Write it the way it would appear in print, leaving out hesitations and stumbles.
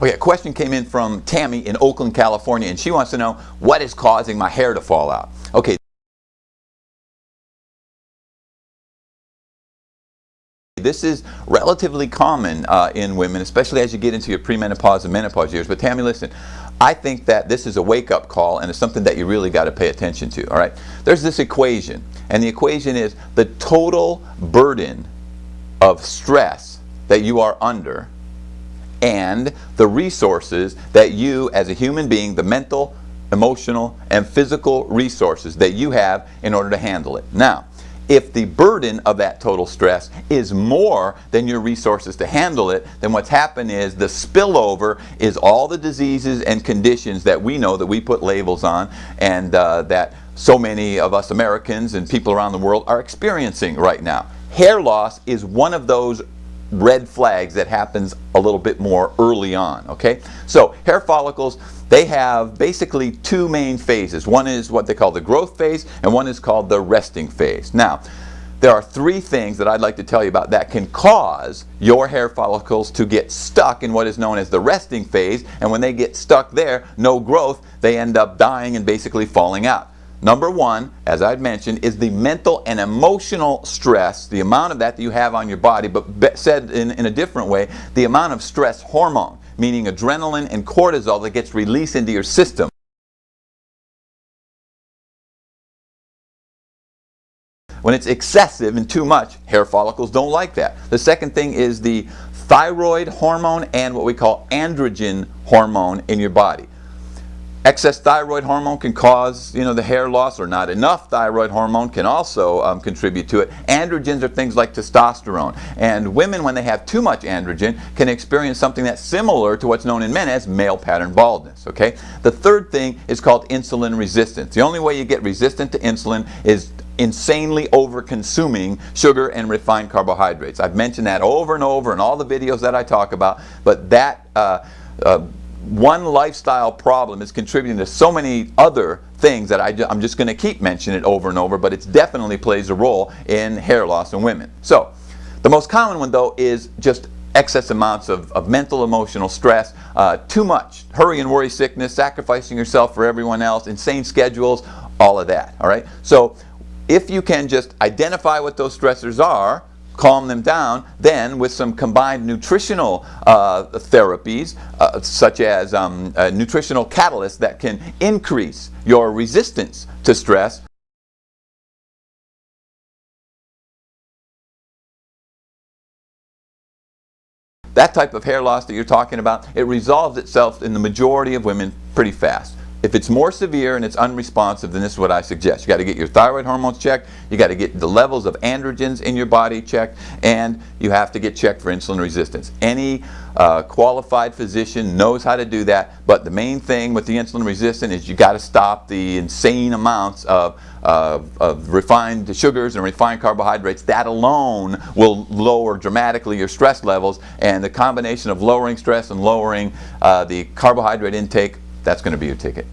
Okay, a question came in from Tammy in Oakland, California, and she wants to know what is causing my hair to fall out. Okay, this is relatively common in women, especially as you get into your premenopause and menopause years. But Tammy, listen, I think that this is a wake-up call, and it's something that you really got to pay attention to. All right, there's this equation, and the equation is the total burden of stress that you are under and the resources that you as a human being, the mental, emotional, and physical resources that you have in order to handle it. Now, if the burden of that total stress is more than your resources to handle it, then what's happened is the spillover is all the diseases and conditions that we know that we put labels on, and that so many of us Americans and people around the world are experiencing right now. Hair loss is one of those red flags that happens a little bit more early on. Okay, so hair follicles, they have basically two main phases. One is what they call the growth phase, and one is called the resting phase. Now, there are three things that I'd like to tell you about that can cause your hair follicles to get stuck in what is known as the resting phase, and when they get stuck there, no growth, they end up dying and basically falling out. Number one, as I'd mentioned, is the mental and emotional stress, the amount of that you have on your body, but said in a different way, the amount of stress hormone, meaning adrenaline and cortisol that gets released into your system. When it's excessive and too much, hair follicles don't like that. The second thing is the thyroid hormone and what we call androgen hormone in your body. Excess thyroid hormone can cause, the hair loss, or not enough thyroid hormone can also contribute to it. Androgens are things like testosterone. And women, when they have too much androgen, can experience something that's similar to what's known in men as male pattern baldness. Okay? The third thing is called insulin resistance. The only way you get resistant to insulin is insanely over-consuming sugar and refined carbohydrates. I've mentioned that over and over in all the videos that I talk about, but that one lifestyle problem is contributing to so many other things that I'm just going to keep mentioning it over and over, but it definitely plays a role in hair loss in women. So, the most common one though is just excess amounts of mental, emotional stress, too much, hurry and worry sickness, sacrificing yourself for everyone else, insane schedules, all of that, all right? So, if you can just identify what those stressors are, calm them down, then with some combined nutritional therapies, such as nutritional catalysts that can increase your resistance to stress, that type of hair loss that you're talking about, it resolves itself in the majority of women pretty fast. If it's more severe and it's unresponsive, then this is what I suggest. You got to get your thyroid hormones checked, you got to get the levels of androgens in your body checked, and you have to get checked for insulin resistance. Any qualified physician knows how to do that, but the main thing with the insulin resistant is you got to stop the insane amounts of refined sugars and refined carbohydrates. That alone will lower dramatically your stress levels, and the combination of lowering stress and lowering the carbohydrate intake, that's going to be your ticket.